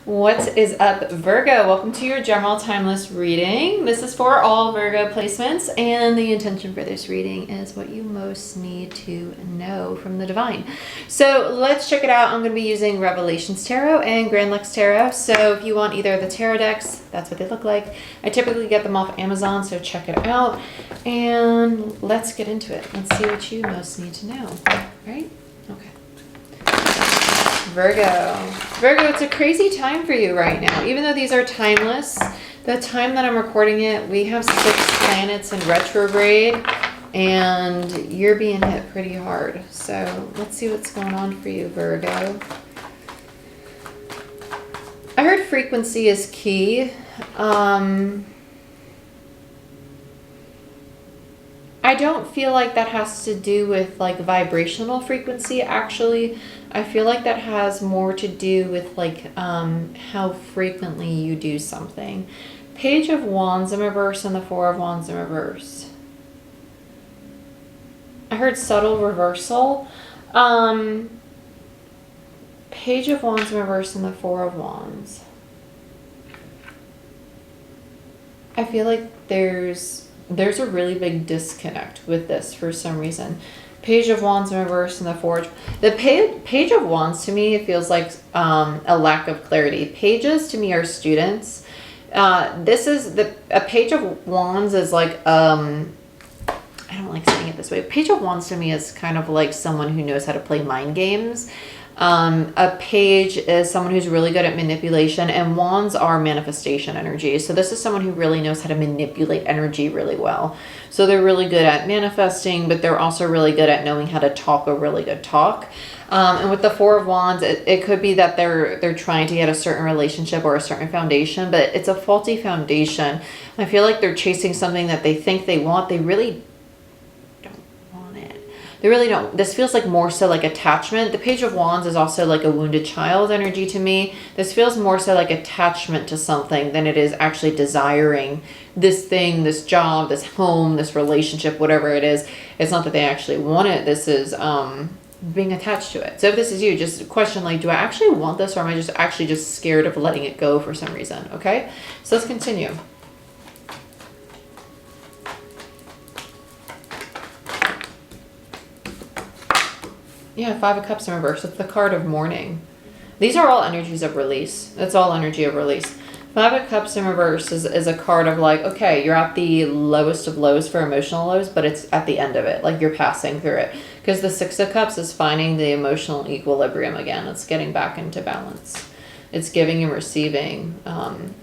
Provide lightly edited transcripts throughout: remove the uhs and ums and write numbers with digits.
What is up, Virgo? Welcome to your general timeless reading. This is for all Virgo placements, and the intention for this reading is what you most need to know from the divine. So let's check it out. I'm going to be using Revelations Tarot and Grand Lux Tarot. So if you want either of the tarot decks, that's what they look like. I typically get them off Amazon, so check it out. And let's get into it. Let's see what you most need to know. Right? Okay. Virgo, it's a crazy time for you right now. Even though these are timeless, the time that I'm recording it, we have 6 planets in retrograde, and you're being hit pretty hard. So let's see what's going on for you, Virgo. I heard frequency is key. I don't feel like that has to do with like vibrational frequency, actually. I feel like that has more to do with like how frequently you do something. Page of Wands in reverse and the Four of Wands in reverse. I heard subtle reversal. Page of Wands in reverse and the Four of Wands. I feel like there's a really big disconnect with this for some reason. Page of Wands in reverse and the Four. The Page of Wands to me, it feels like a lack of clarity. Pages to me are students. This is a Page of Wands is like I don't like saying it this way. Page of Wands to me is kind of like someone who knows how to play mind games. A page is someone who's really good at manipulation, and wands are manifestation energy. So this is someone who really knows how to manipulate energy really well. So they're really good at manifesting, but they're also really good at knowing how to talk a really good talk. And with the Four of Wands, it could be that they're trying to get a certain relationship or a certain foundation, but it's a faulty foundation. I feel like they're chasing something that they think they want. They really don't. This feels like more so like attachment. The Page of Wands is also like a wounded child energy to me. This feels more so like attachment to something than it is actually desiring this thing, this job, this home, this relationship, whatever it is. It's not that they actually want it. This is being attached to it. So if this is you, just question like, do I actually want this, or am I just scared of letting it go for some reason? Okay, so let's continue. Yeah, Five of Cups in reverse. It's the card of mourning. These are all energies of release. It's all energy of release. Five of Cups in reverse is a card of like, okay, you're at the lowest of lows for emotional lows, but it's at the end of it. Like you're passing through it. Because the Six of Cups is finding the emotional equilibrium again. It's getting back into balance. It's giving and receiving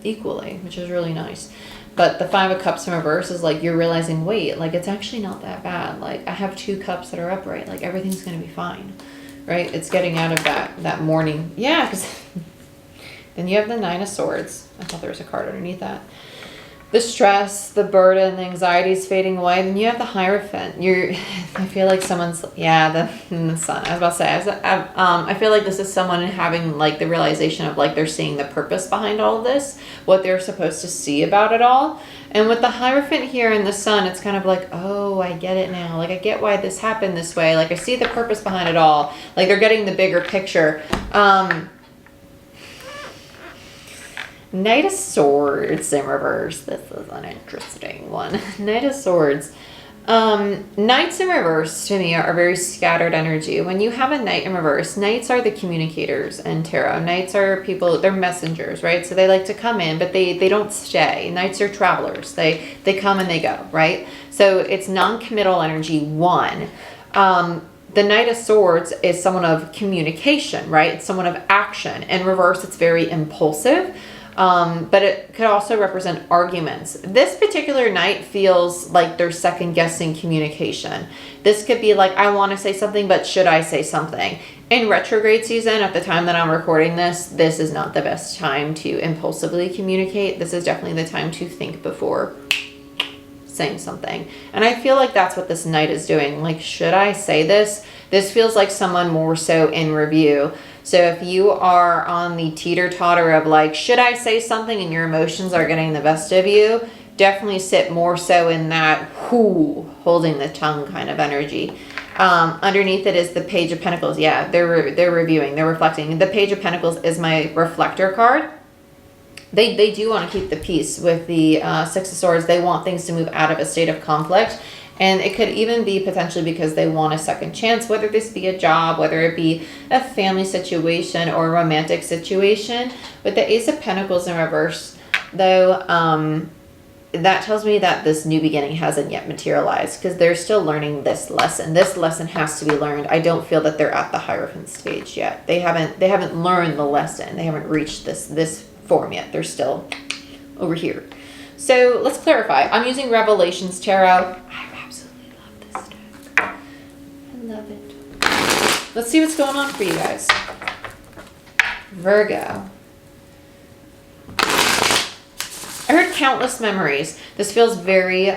equally, which is really nice. But the Five of Cups in reverse is like you're realizing, wait, like it's actually not that bad. Like I have 2 cups that are upright. Like everything's going to be fine, right? It's getting out of that mourning. Yeah, because then you have the Nine of Swords. I thought there was a card underneath that. The stress, the burden, the anxiety is fading away. Then you have the Hierophant. I feel like someone's, the Sun. I was about to say, I feel like this is someone having like the realization of like they're seeing the purpose behind all of this, what they're supposed to see about it all. And with the Hierophant here and the Sun, it's kind of like, oh, I get it now. Like I get why this happened this way. Like I see the purpose behind it all. Like they're getting the bigger picture. Knight of Swords in reverse. This is an interesting one. Knight of Swords. Knights in reverse to me are very scattered energy. When you have a Knight in reverse, Knights are the communicators in tarot. Knights are people, they're messengers, right? So they like to come in, but they don't stay. Knights are travelers. They come and they go, right? So it's non-committal energy, 1. The Knight of Swords is someone of communication, right? It's someone of action. In reverse, it's very impulsive. But it could also represent arguments. This particular knight feels like they're second guessing communication. This could be like, I want to say something, but should I say something? In retrograde season, at the time that I'm recording this is not the best time to impulsively communicate. This is definitely the time to think before saying something. And I feel like that's what this knight is doing. Like, should I say this? This feels like someone more so in review. So if you are on the teeter-totter of like, should I say something, and your emotions are getting the best of you, definitely sit more so in that holding the tongue kind of energy. Underneath it is the Page of Pentacles. Yeah, they're reviewing, they're reflecting. The Page of Pentacles is my reflector card. They do want to keep the peace with the Six of Swords. They want things to move out of a state of conflict. And it could even be potentially because they want a second chance, whether this be a job, whether it be a family situation or a romantic situation. With the Ace of Pentacles in reverse, though, that tells me that this new beginning hasn't yet materialized because they're still learning this lesson. This lesson has to be learned. I don't feel that they're at the Hierophant stage yet. They haven't learned the lesson. They haven't reached this form yet. They're still over here. So let's clarify. I'm using Revelations Tarot. I absolutely love this deck. I love it. Let's see what's going on for you guys. Virgo. I heard countless memories. This feels very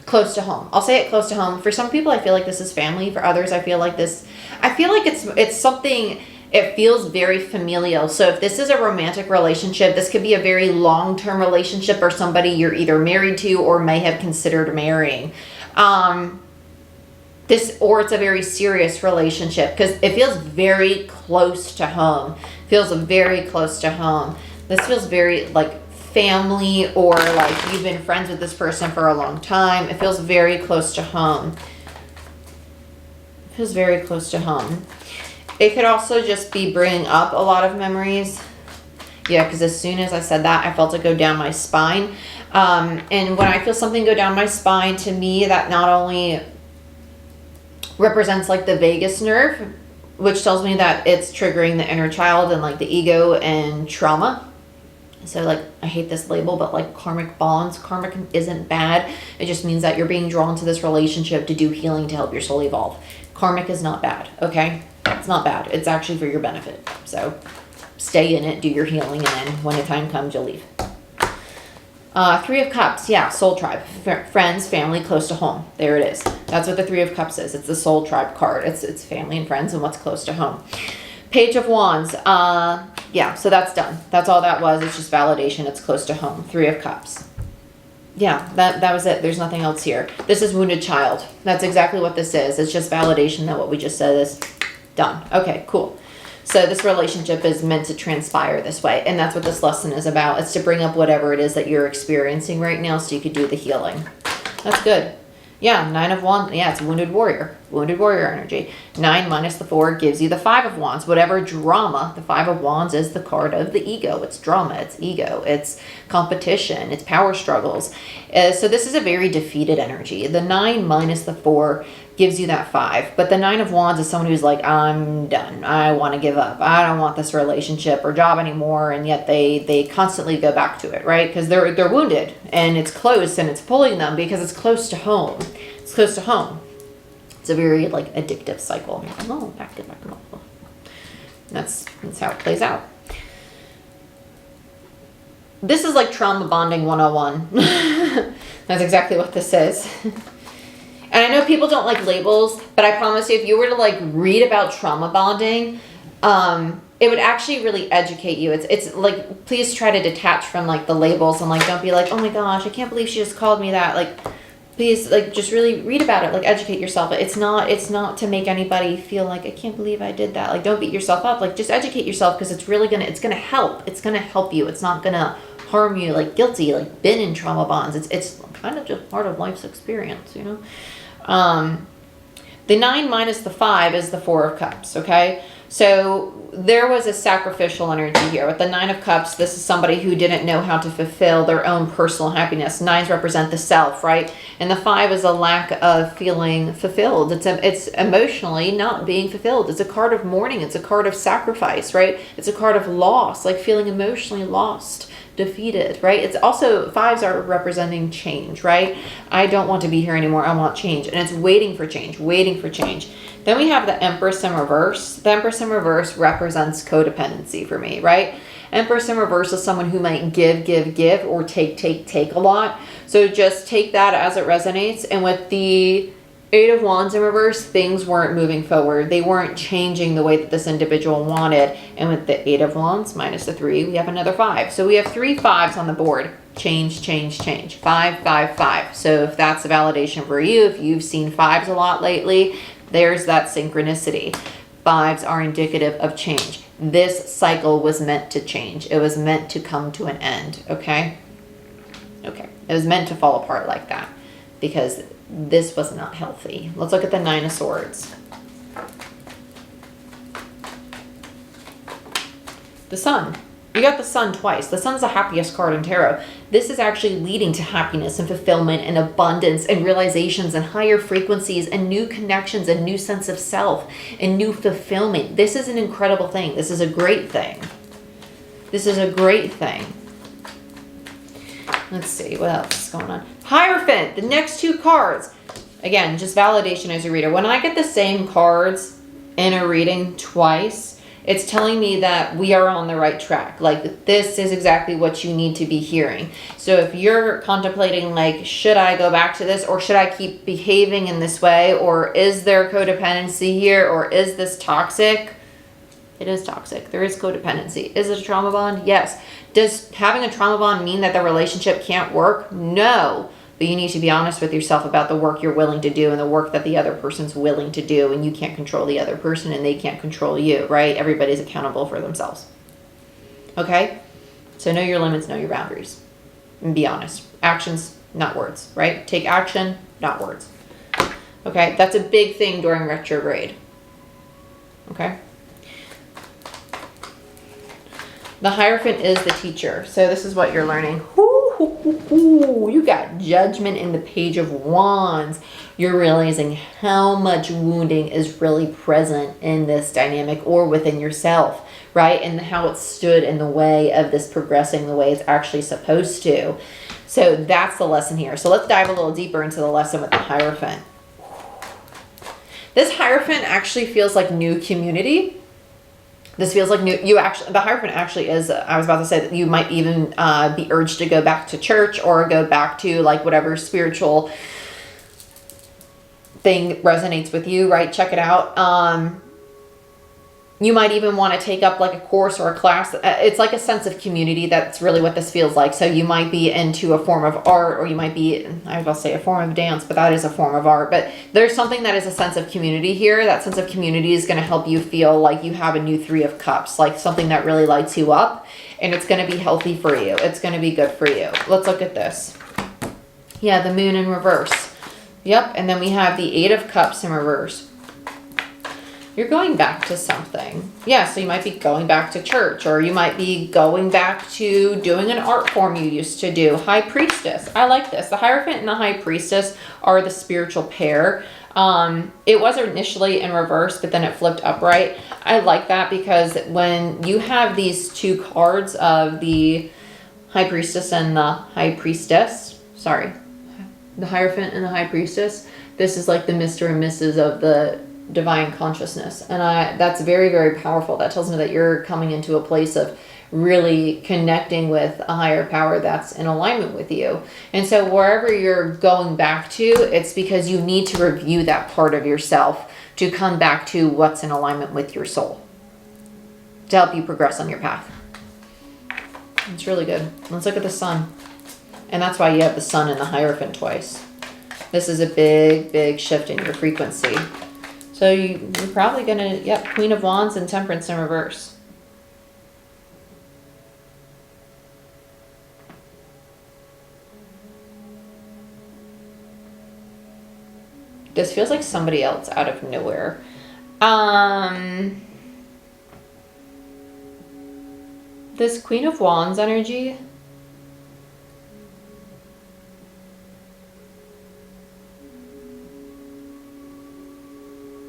close to home. I'll say it close to home. For some people, I feel like this is family. For others, I feel like it's something. It feels very familial. So if this is a romantic relationship, this could be a very long-term relationship or somebody you're either married to or may have considered marrying. Or it's a very serious relationship because it feels very close to home. Feels very close to home. This feels very like family, or like you've been friends with this person for a long time. It feels very close to home. It feels very close to home. It could also just be bringing up a lot of memories. Yeah, because as soon as I said that, I felt it go down my spine. And when I feel something go down my spine, to me, that not only represents like the vagus nerve, which tells me that it's triggering the inner child and like the ego and trauma. So like, I hate this label, but like karmic bonds, karmic isn't bad. It just means that you're being drawn to this relationship to do healing, to help your soul evolve. Karmic is not bad, okay? It's not bad. It's actually for your benefit. So stay in it, do your healing, and then when the time comes, you'll leave. Three of Cups. Yeah, soul tribe. Friends, family, close to home. There it is. That's what the Three of Cups is. It's the soul tribe card. It's family and friends and what's close to home. Page of Wands. Yeah, so that's done. That's all that was. It's just validation. It's close to home. Three of Cups. Yeah, that was it. There's nothing else here. This is wounded child. That's exactly what this is. It's just validation that what we just said is done. Okay, cool. So this relationship is meant to transpire this way. And that's what this lesson is about. It's to bring up whatever it is that you're experiencing right now so you could do the healing. That's good. Yeah, 9 of Wands. Yeah, it's wounded warrior. Wounded warrior energy. 9 minus the 4 gives you the 5 of Wands. Whatever drama, the 5 of Wands is the card of the ego. It's drama, it's ego, it's competition, it's power struggles. So this is a very defeated energy. The 9 minus the 4 gives you that 5. But the 9 of Wands is someone who's like, I'm done. I want to give up. I don't want this relationship or job anymore. And yet they constantly go back to it, right? Because they're wounded and it's close and it's pulling them because it's close to home. It's close to home. It's a very like addictive cycle. Oh, back. That's how it plays out. This is like trauma bonding 101. That's exactly what this is. And I know people don't like labels, but I promise you, if you were to like read about trauma bonding, it would actually really educate you. It's like, please try to detach from like the labels and like, don't be like, oh my gosh, I can't believe she just called me that. Like, please, like, just really read about it. Like, educate yourself. It's not to make anybody feel like, I can't believe I did that. Like, don't beat yourself up. Like, just educate yourself because it's really it's gonna help. It's gonna help you. It's not gonna harm you. Like, guilty, like, been in trauma bonds. It's kind of just part of life's experience, you know? The 9 minus the 5 is the 4 of Cups, okay? So there was a sacrificial energy here. With the 9 of Cups, this is somebody who didn't know how to fulfill their own personal happiness. 9s represent the self, right? And the 5 is a lack of feeling fulfilled. It's emotionally not being fulfilled. It's a card of mourning. It's a card of sacrifice, right? It's a card of loss, like feeling emotionally lost, defeated, right? It's also, 5s are representing change, right? I don't want to be here anymore. I want change. And it's waiting for change, waiting for change. Then we have the Empress in reverse. The Empress in reverse represents codependency for me, right? Empress in reverse is someone who might give, or take a lot. So just take that as it resonates. And with the Eight of Wands in reverse, things weren't moving forward. They weren't changing the way that this individual wanted. And with the Eight of Wands minus the 3, we have another 5. So we have 3 5s on the board. Change, change, change. 5, 5, 5. So if that's a validation for you, if you've seen 5s a lot lately, there's that synchronicity. 5s are indicative of change. This cycle was meant to change. It was meant to come to an end, okay? Okay. It was meant to fall apart like that because this was not healthy. Let's look at the Nine of Swords. The Sun. You got the Sun twice. The Sun's the happiest card in tarot. This is actually leading to happiness and fulfillment and abundance and realizations and higher frequencies and new connections and new sense of self and new fulfillment. This is an incredible thing. This is a great thing. This is a great thing. Let's see, what else is going on? Hierophant, the next 2 cards. Again, just validation as a reader. When I get the same cards in a reading twice, it's telling me that we are on the right track. Like, this is exactly what you need to be hearing. So if you're contemplating, like, should I go back to this, or should I keep behaving in this way, or is there codependency here, or is this toxic? It is toxic. There is codependency. Is it a trauma bond? Yes. Does having a trauma bond mean that the relationship can't work? No. But you need to be honest with yourself about the work you're willing to do and the work that the other person's willing to do, and you can't control the other person and they can't control you, right? Everybody's accountable for themselves. Okay? So know your limits, know your boundaries. And be honest. Actions, not words, right? Take action, not words. Okay? That's a big thing during retrograde. Okay? The Hierophant is the teacher. So this is what you're learning. You got Judgment in the Page of Wands. You're realizing how much wounding is really present in this dynamic or within yourself, right? And how it stood in the way of this progressing the way it's actually supposed to. So that's the lesson here. So let's dive a little deeper into the lesson with the Hierophant. This Hierophant actually feels like new community. This feels like new. The Hierophant actually is, I was about to say that you might even be urged to go back to church or go back to like whatever spiritual thing resonates with you, right? Check it out. You might even want to take up like a course or a class. It's like a sense of community. That's really what this feels like. So you might be into a form of art, or you might be, I was about to say a form of dance, but that is a form of art. But there's something that is a sense of community here. That sense of community is going to help you feel like you have a new 3 of Cups, like something that really lights you up, and it's going to be healthy for you. It's going to be good for you. Let's look at this. Yeah, the Moon in reverse. Yep, and then we have the 8 of Cups in reverse. You're going back to something. Yeah, so you might be going back to church, or you might be going back to doing an art form you used to do. High Priestess. I like this. The Hierophant and the High Priestess are the spiritual pair. It was initially in reverse, but then it flipped upright. I like that because when you have these 2 cards of the High Priestess and the High Priestess, the Hierophant and the High Priestess, this is like the Mr. and Mrs. of the divine consciousness, and that's very, very powerful. That tells me that you're coming into a place of really connecting with a higher power that's in alignment with you. And so wherever you're going back to, it's because you need to review that part of yourself to come back to what's in alignment with your soul to help you progress on your path. It's really good. Let's look at the Sun. And that's why you have the Sun and the Hierophant twice. This is a big, big shift in your frequency. So you're probably going to, yep, Queen of Wands and Temperance in reverse. This feels like somebody else out of nowhere. This Queen of Wands energy,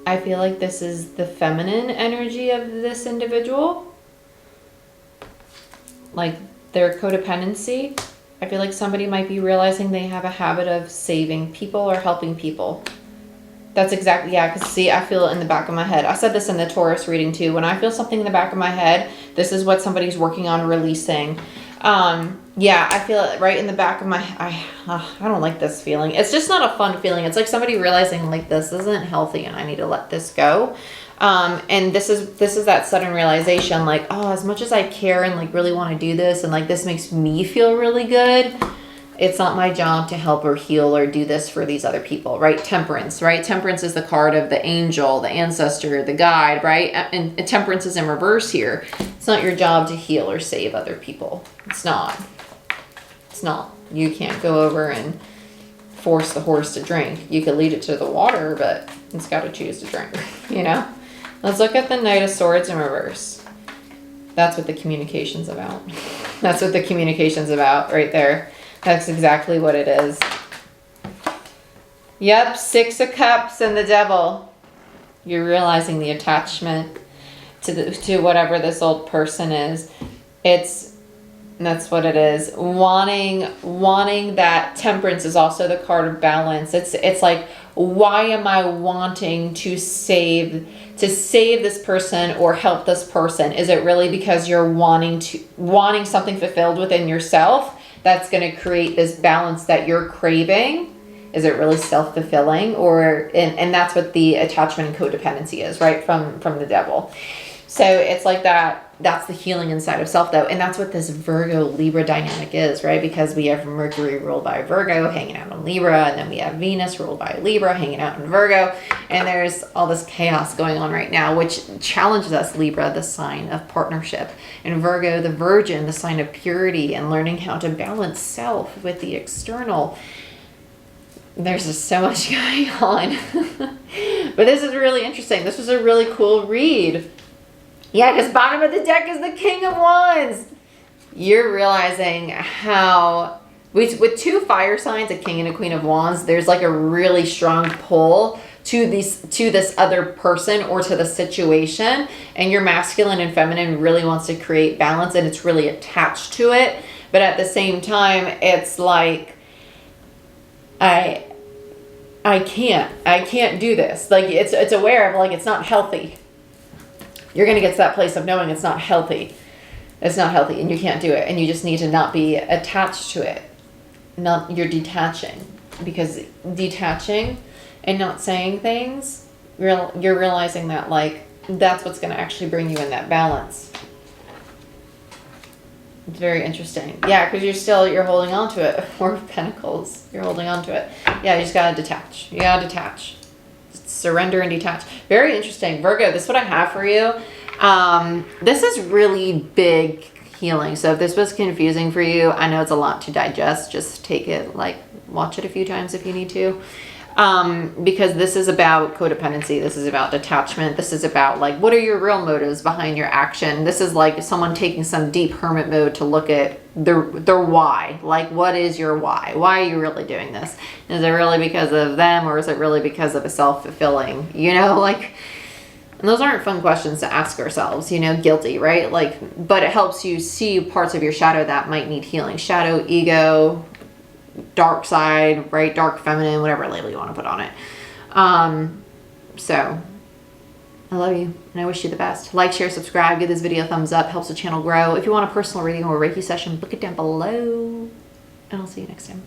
I feel like this is the feminine energy of this individual. Like their codependency. I feel like somebody might be realizing they have a habit of saving people or helping people. That's exactly, yeah, because see, I feel it in the back of my head. I said this in the Taurus reading too. When I feel something in the back of my head, this is what somebody's working on releasing. Yeah, I feel it right in the back of my, I don't like this feeling. It's just not a fun feeling. It's like somebody realizing like this isn't healthy and I need to let this go. And this is that sudden realization, like, oh, as much as I care and like really want to do this and like this makes me feel really good, it's not my job to help or heal or do this for these other people, right? Temperance, right? Temperance is the card of the angel, the ancestor, the guide, right? And temperance is in reverse here. It's not your job to heal or save other people. It's not. It's not. You can't go over and force the horse to drink. You could lead it to the water, but it's got to choose to drink, you know? Let's look at the Knight of Swords in reverse. That's what the communication's about. That's what the communication's about right there. That's exactly what it is. Yep, Six of Cups and the Devil. You're realizing the attachment to whatever this old person is. That's what it is. Wanting that. Temperance is also the card of balance. It's like, why am I wanting to save this person or help this person? Is it really because you're wanting something fulfilled within yourself that's going to create this balance that you're craving? Is it really self-fulfilling? And that's what the attachment and codependency is, right? From the Devil. So it's like that's the healing inside of self, though. And that's what this Virgo Libra dynamic is, right? Because we have Mercury ruled by Virgo hanging out in Libra, and then we have Venus ruled by Libra hanging out in Virgo. And there's all this chaos going on right now, which challenges us, Libra, the sign of partnership, and Virgo, the Virgin, the sign of purity and learning how to balance self with the external. There's just so much going on. But this is really interesting. This was a really cool read. Yeah, because bottom of the deck is the King of Wands. You're realizing how, with two fire signs, a King and a Queen of Wands, there's like a really strong pull to this other person or to the situation. And your masculine and feminine really wants to create balance, and it's really attached to it. But at the same time, it's like, I can't do this. Like it's aware of like it's not healthy. You're going to get to that place of knowing it's not healthy. It's not healthy and you can't do it. And you just need to not be attached to it. You're detaching. Because detaching and not saying things, you're realizing that like that's what's going to actually bring you in that balance. It's very interesting. Yeah, because you're holding on to it. Four of Pentacles. You're holding on to it. Yeah, you just got to detach. You got to detach. Surrender and detach. Very interesting. Virgo, this is what I have for you. This is really big healing. So if this was confusing for you, I know it's a lot to digest. Just take it, like, watch it a few times if you need to. Because this is about codependency. This is about detachment. This is about like, what are your real motives behind your action? This is like someone taking some deep hermit mode to look at their why. Like, what is your why? Why are you really doing this? Is it really because of them, or is it really because of a self-fulfilling, like, and those aren't fun questions to ask ourselves, guilty, right? Like, but it helps you see parts of your shadow that might need healing. Shadow, ego, dark side, right? Dark feminine, whatever label you want to put on it. So I love you and I wish you the best. Like, share, subscribe, give this video a thumbs up, helps the channel grow. If you want a personal reading or a Reiki session, book it down below, and I'll see you next time.